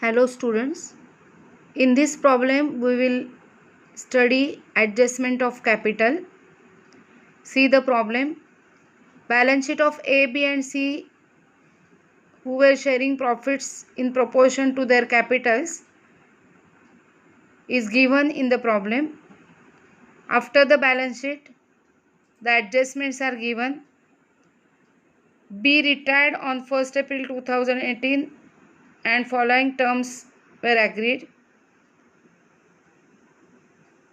Hello students, in this problem we will study adjustment of capital. See the problem. Balance sheet of A, B and C who were sharing profits in proportion to their capitals is given in the problem. After the balance sheet, the adjustments are given. B retired on 1st April 2018 and following terms were agreed.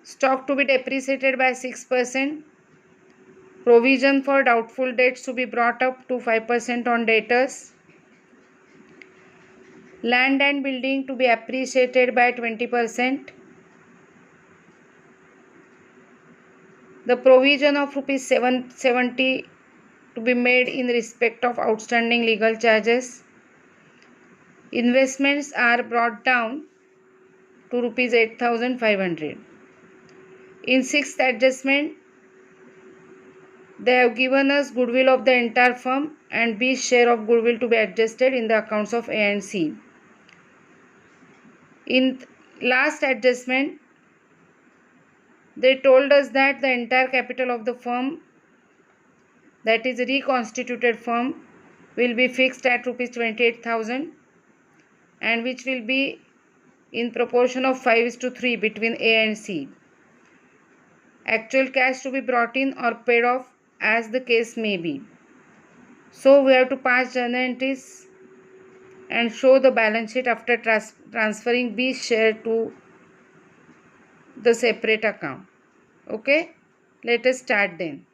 Stock to be depreciated by 6%. Provision for doubtful debts to be brought up to 5% on debtors. Land and building to be appreciated by 20%. The provision of rupees 770 to be made in respect of outstanding legal charges. Investments are brought down to rupees 8,500. In sixth adjustment, they have given us goodwill of the entire firm and B's share of goodwill to be adjusted in the accounts of A and C. In last adjustment, they told us that the entire capital of the firm, that is reconstituted firm, will be fixed at rupees 28,000 and which will be in proportion of 5:3 between A and C. Actual cash to be brought in or paid off as the case may be. So we have to pass journal entries and show the balance sheet after transferring B's share to the separate account. Okay, let us start then.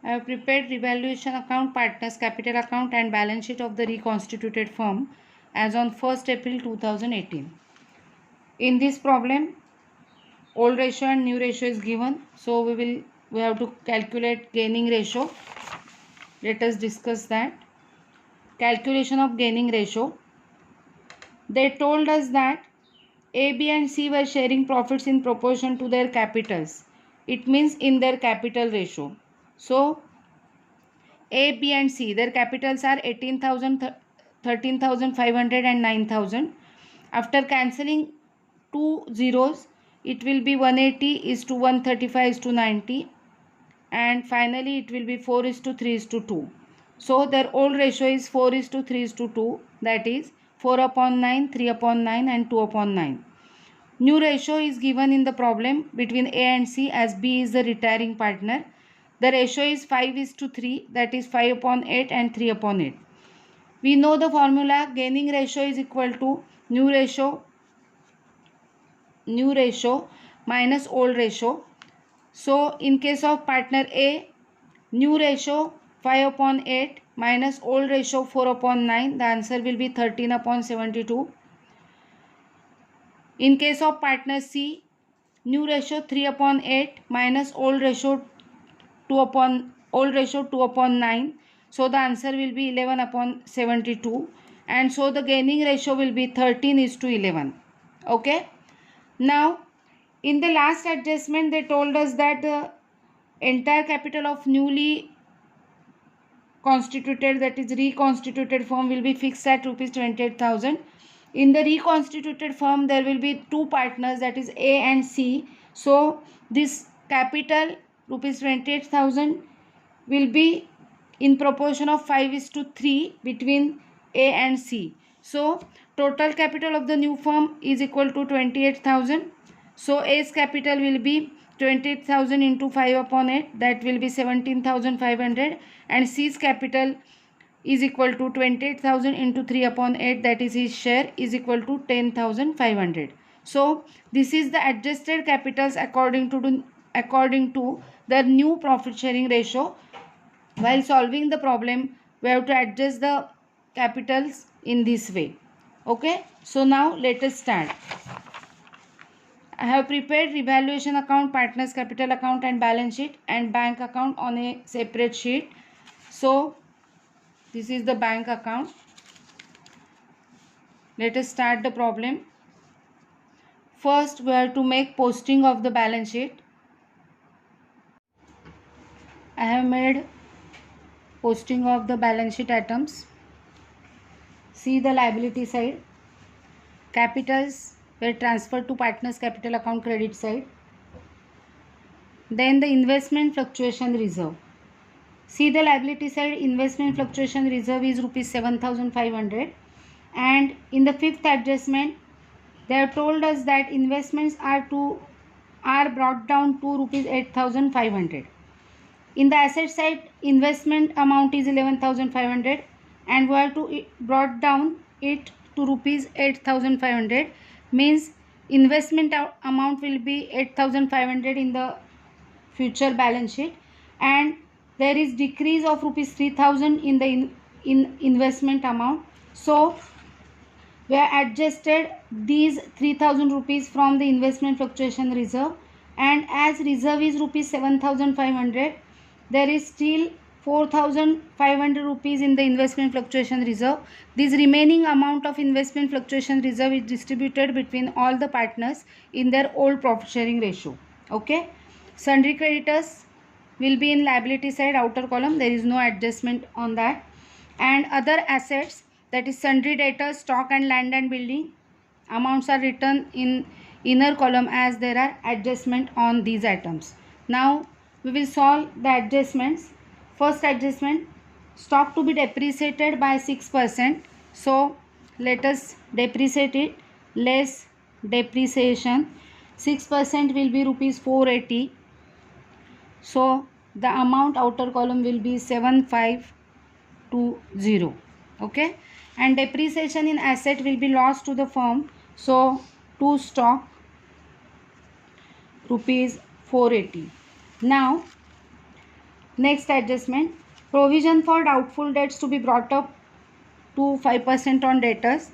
I have prepared revaluation account, partners capital account and balance sheet of the reconstituted firm as on 1st April 2018. In this problem, old ratio and new ratio is given. So we have to calculate gaining ratio. Let us discuss that. Calculation of gaining ratio. They told us that A, B and C were sharing profits in proportion to their capitals. It means in their capital ratio. So A, B and C, their capitals are 18,000, 13,500 and 9,000. After cancelling two zeros, it will be 180 is to 135 is to 90 and finally it will be 4 is to 3 is to 2. So their old ratio is 4 is to 3 is to 2, that is 4 upon 9, 3 upon 9 and 2 upon 9. New ratio is given in the problem between A and C as B is the retiring partner. The ratio is 5 is to 3, that is 5 upon 8 and 3 upon 8. We know the formula. Gaining ratio is equal to new ratio minus old ratio. So in case of partner A, new ratio 5 upon 8 minus old ratio 4 upon 9, the answer will be 13 upon 72. In case of partner C, new ratio 3 upon 8 minus old ratio 2 upon 9. So the answer will be 11 upon 72 and so the gaining ratio will be 13 is to 11. Okay. Now in the last adjustment they told us that the entire capital of newly constituted, that is reconstituted firm, will be fixed at rupees 28,000. In the reconstituted firm there will be two partners, that is A and C. So this capital rupees 28,000 will be in proportion of 5 is to 3 between A and C. So total capital of the new firm is equal to 28,000. So A's capital will be 28,000 into 5 upon 8, that will be 17,500 and C's capital is equal to 28,000 into 3 upon 8, that is his share, is equal to 10,500. So this is the adjusted capitals according to the new profit sharing ratio. While solving the problem, we have to adjust the capitals in this way. Okay, so now let us start. I have prepared revaluation account, partners capital account and balance sheet and bank account on a separate sheet. So this is the bank account. Let us start the problem. First we have to make posting of the balance sheet. I have made posting of the balance sheet items. See the liability side. Capitals were transferred to partners capital account credit side. Then the investment fluctuation reserve. See the liability side. Investment fluctuation reserve is rupees 7,500, and in the fifth adjustment they have told us that investments are brought down to rupees 8,500. In the asset side, investment amount is 11,500 and we have to brought down it to rupees 8,500, means investment amount will be 8,500 in the future balance sheet, and there is decrease of rupees 3,000 in the investment amount. So we have adjusted these 3,000 rupees from the investment fluctuation reserve, and as reserve is rupees 7,500, there is still 4,500 rupees in the investment fluctuation reserve. This remaining amount of investment fluctuation reserve is distributed between all the partners in their old profit sharing ratio. Okay. Sundry creditors will be in liability side outer column. There is no adjustment on that. And other assets, that is sundry debtors, stock and land and building, amounts are written in inner column as there are adjustment on these items. Now we will solve the adjustments. First adjustment, stock to be depreciated by 6%. So let us depreciate it. Less depreciation, 6% will be rupees 480. So the amount outer column will be 7520. Okay. And depreciation in asset will be lost to the firm. So to stock rupees 480. Now next adjustment, provision for doubtful debts to be brought up to 5% on debtors.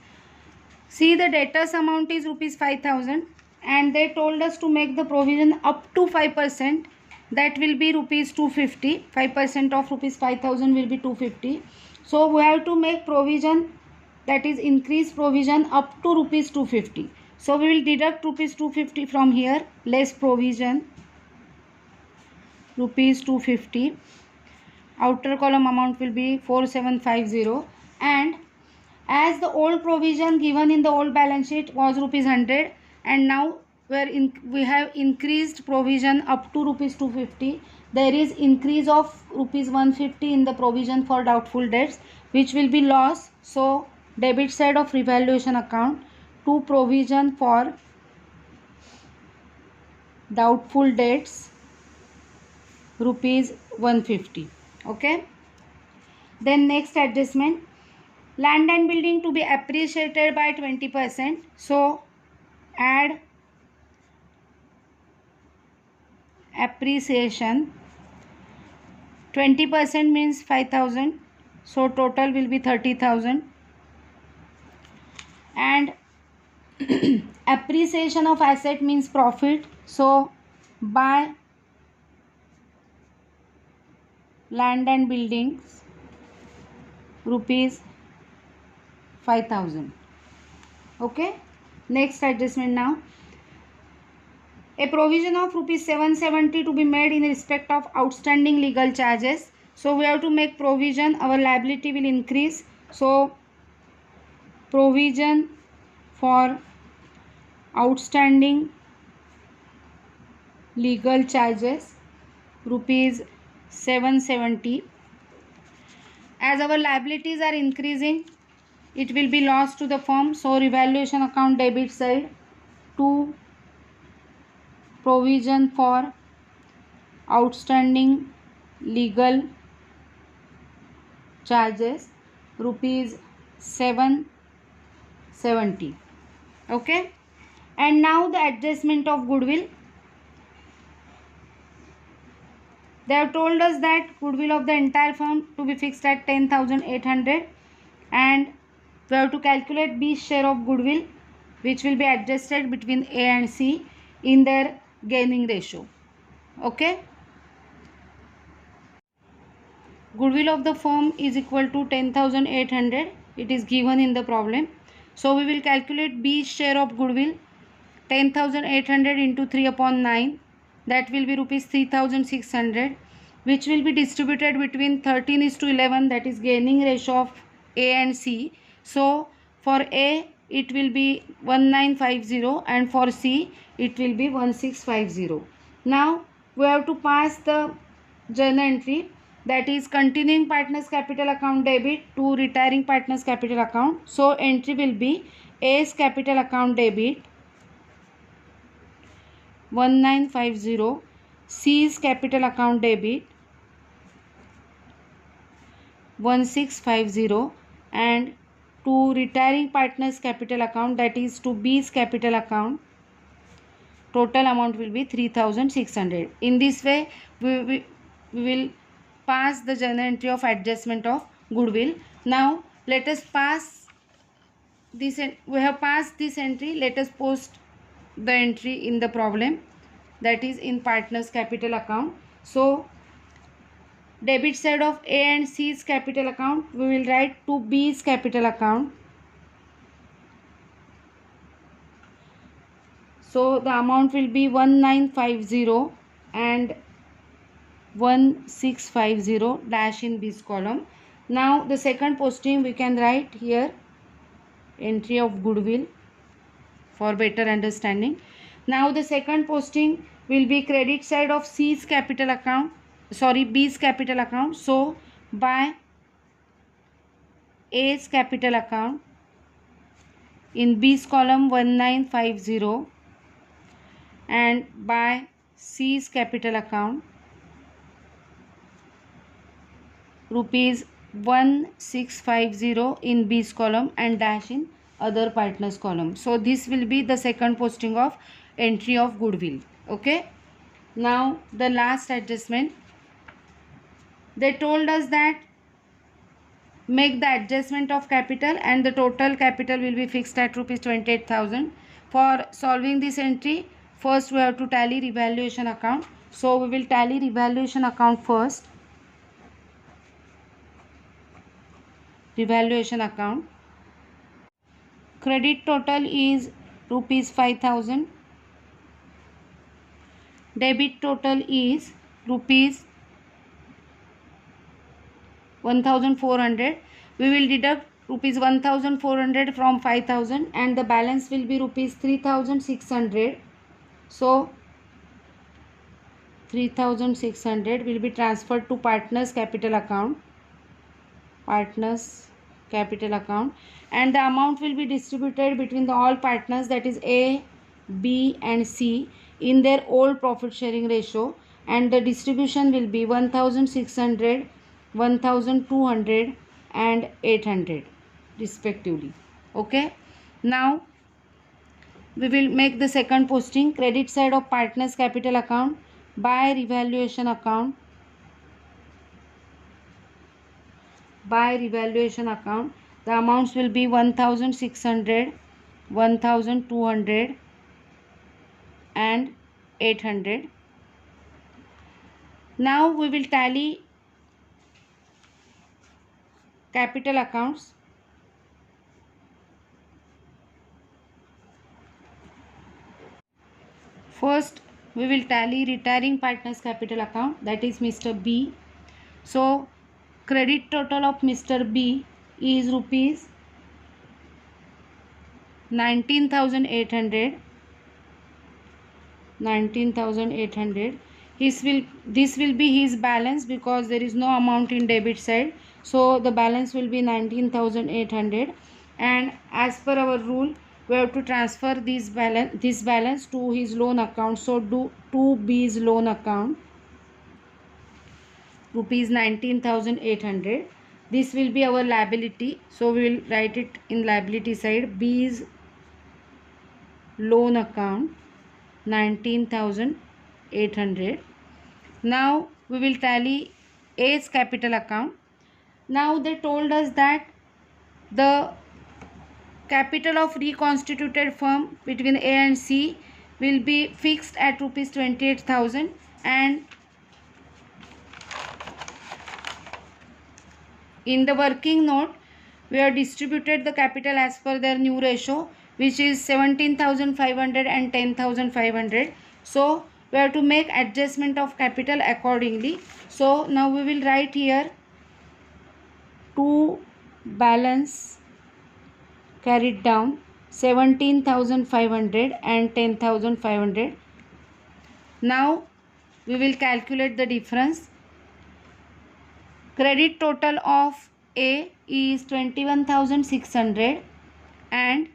See the debtors amount is rupees 5,000 and they told us to make the provision up to 5%, that will be rupees 250. 5% of rupees 5,000 will be 250. So we have to make provision, that is increase provision up to rupees 250. So we will deduct rupees 250 from here, less provision rupees 250. Outer column amount will be 4750, and as the old provision given in the old balance sheet was rupees 100 and now we have increased provision up to rupees 250, there is increase of rupees 150 in the provision for doubtful debts, which will be loss. So debit side of revaluation account, to provision for doubtful debts rupees 150. Okay. Then next adjustment, land and building to be appreciated by 20%. So add appreciation, 20% means 5,000. So total will be 30,000. And appreciation of asset means profit. So by land and buildings rupees 5,000. Okay. Next adjustment now, a provision of rupees 770 to be made in respect of outstanding legal charges. So we have to make provision, our liability will increase. So provision for outstanding legal charges rupees 770. As our liabilities are increasing, it will be lost to the firm. So revaluation account debit side, to provision for outstanding legal charges rupees 770. Okay. And now the adjustment of goodwill. They have told us that goodwill of the entire firm to be fixed at 10,800, and we have to calculate B's share of goodwill, which will be adjusted between A and C in their gaining ratio. Okay. Goodwill of the firm is equal to 10,800. It is given in the problem. So we will calculate B's share of goodwill, 10,800 into 3/9. That will be rupees 3,600, which will be distributed between 13:11, that is gaining ratio of A and C. So for A it will be 1950 and for C it will be 1650. Now we have to pass the journal entry, that is continuing partners capital account debit to retiring partners capital account. So entry will be A's capital account debit 1950, C's capital account debit 1650, and to retiring partners capital account, that is to B's capital account, total amount will be 3600. In this way we will pass the journal entry of adjustment of goodwill. Now let us pass this, we have passed this entry. Let us post the entry in the problem, that is in partners capital account. So debit side of A and C's capital account, we will write to B's capital account. So the amount will be 1950 and 1650 dash in B's column. Now the second posting we can write here entry of goodwill for better understanding. Now the second posting will be credit side of B's capital account. So by A's capital account in B's column 1950 and by C's capital account rupees 1650 in B's column and dash in other partners column. So this will be the second posting of entry of goodwill. Okay. Now the last adjustment, they told us that make the adjustment of capital and the total capital will be fixed at rupees 28,000. For solving this entry, first we have to tally revaluation account. So we will tally revaluation account first. Revaluation account. Credit total is rupees 5,000. Debit total is rupees 1,400. We will deduct rupees 1,400 from 5,000 and the balance will be rupees 3,600. So 3,600 will be transferred to partners capital account. Partners capital account, and the amount will be distributed between the all partners, that is A, B and C, in their old profit sharing ratio, and the distribution will be 1,600, 1,200 and 800 respectively. Okay. Now we will make the second posting, credit side of partners capital account by revaluation account. By revaluation account, the amounts will be 1,600, 1,200 and 800. Now we will tally capital accounts. First we will tally retiring partners capital account, that is Mr. B. So credit total of Mr. B is rupees 19,800. 19,800. This will be his balance because there is no amount in debit side. So the balance will be 19,800, and as per our rule we have to transfer this balance to his loan account. So do to B's loan account rupees 19,800. This will be our liability, so we will write it in liability side, B's loan account 19,800. Now we will tally A's capital account. Now they told us that the capital of reconstituted firm between A and C will be fixed at rupees 28,000, and in the working note we have distributed the capital as per their new ratio, which is 17,500 and 10,500. So we have to make adjustment of capital accordingly. So now we will write here to balance carried down 17,500 and 10,500. Now we will calculate the difference. Credit total of A is 21,600 and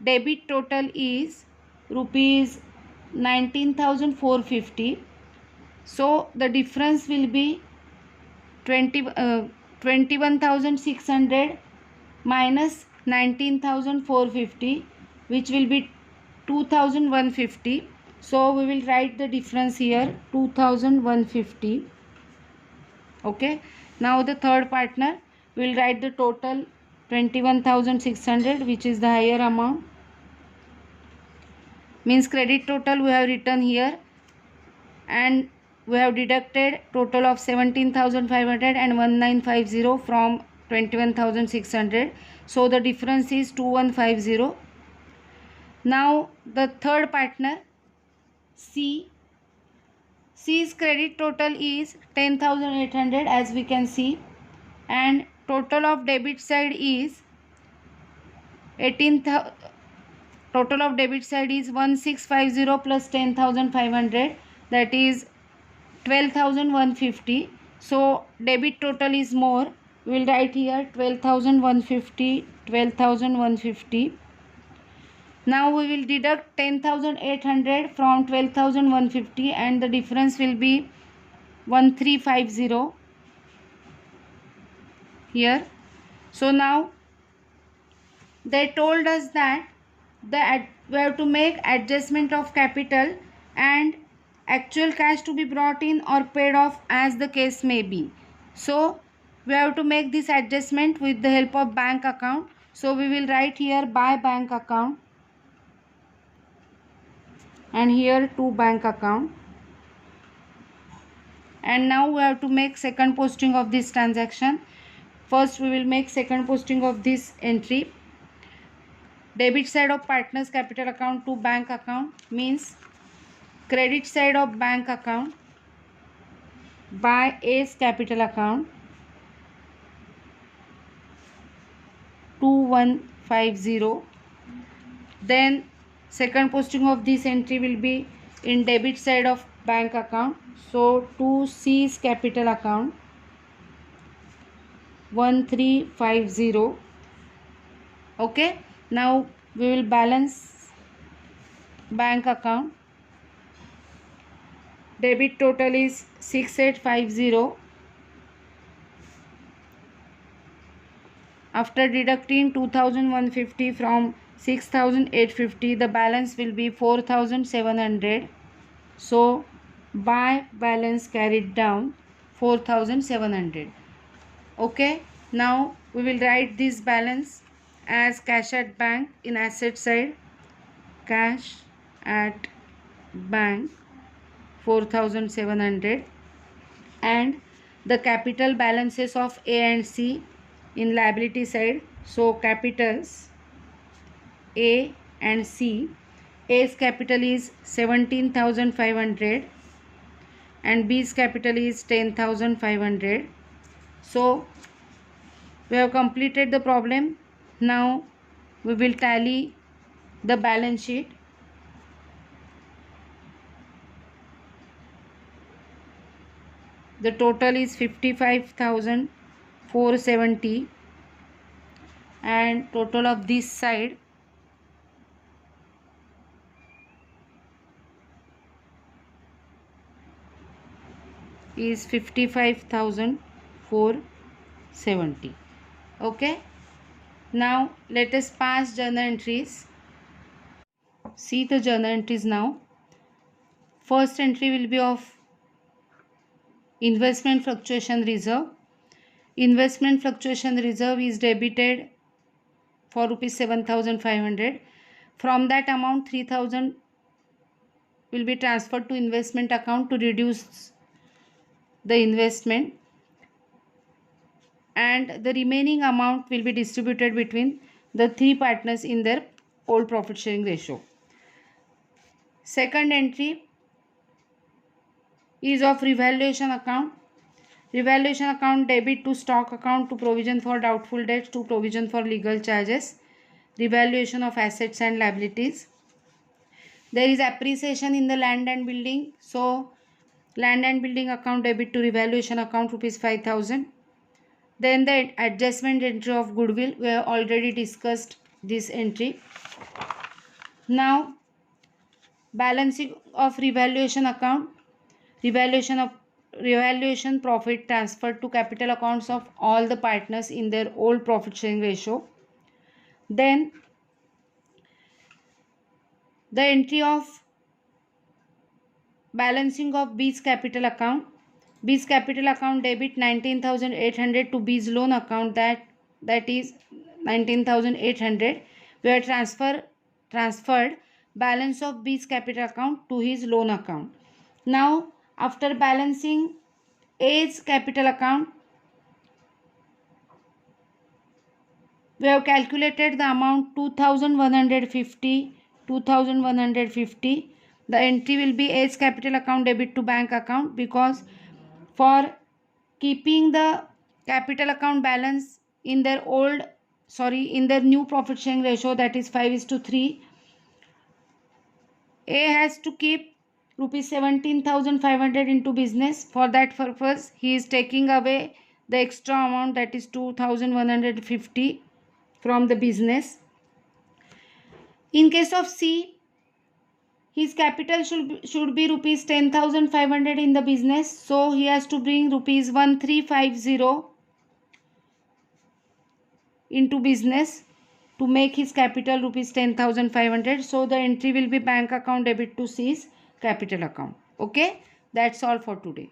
debit total is rupees 19,450. So the difference will be 21,600 minus 19,450, which will be 2,150. So we will write the difference here, 2,150. Okay. Now the third partner will write the total 21,600, which is the higher amount. Means credit total we have written here, and we have deducted total of 17,500 and 1950 from 21,600. So the difference is 2150. Now the third partner C's credit total is 10,800 as we can see, and total of debit side is 18,000. Total of debit side is 1650 plus 10,500, that is 12,150. So debit total is more. We will write here 12,150, 12,150. Now we will deduct 10,800 from 12,150 and the difference will be 1350 here. So now they told us that we have to make adjustment of capital and actual cash to be brought in or paid off as the case may be. So we have to make this adjustment with the help of bank account. So we will write here by bank account and here to bank account. And now we have to make second posting of this transaction. First we will make second posting of this entry. Debit side of partners capital account to bank account means credit side of bank account by A's capital account 2150. Then second posting of this entry will be in debit side of bank account, so to C's capital account 1350. Okay. Now we will balance bank account. Debit total is 6850. After deducting 2,150 from 6,850, the balance will be 4,700. So by balance carried down 4,700. Okay. Now we will write this balance as cash at bank in asset side, cash at bank 4,700, and the capital balances of A and C in liability side. So capitals A and C, A's capital is 17,500 and B's capital is 10,500. So we have completed the problem. Now we will tally the balance sheet. The total is 55,470 and total of this side is 55,470. Okay. Now let us pass journal entries. See the journal entries now. First entry will be of investment fluctuation reserve. Investment fluctuation reserve is debited for rupees 7,500. From that amount 3,000 will be transferred to investment account to reduce the investment, and the remaining amount will be distributed between the three partners in their old profit sharing ratio. Second entry is of revaluation account. Revaluation account debit to stock account to provision for doubtful debts to provision for legal charges. revaluation of assets and liabilities. There is appreciation in the land and building. So land and building account debit to revaluation account rupees 5,000. Then the adjustment entry of goodwill. We have already discussed this entry. Now balancing of revaluation account. Revaluation profit transferred to capital accounts of all the partners in their old profit sharing ratio. Then the entry of balancing of B's capital account. B's capital account debit 19,800 to B's loan account, that is 19,800. We have transferred balance of B's capital account to his loan account. Now after balancing A's capital account, we have calculated the amount 2,150. The entry will be A's capital account debit to bank account, because for keeping the capital account balance in their new profit sharing ratio, that is 5:3, A has to keep rupees 17,500 into business. For that purpose, he is taking away the extra amount, that is 2,150 from the business. In case of C, his capital should be rupees 10,500 in the business. So he has to bring rupees 1,350 into business to make his capital rupees 10,500. So the entry will be bank account debit to C's capital account. Okay, that's all for today.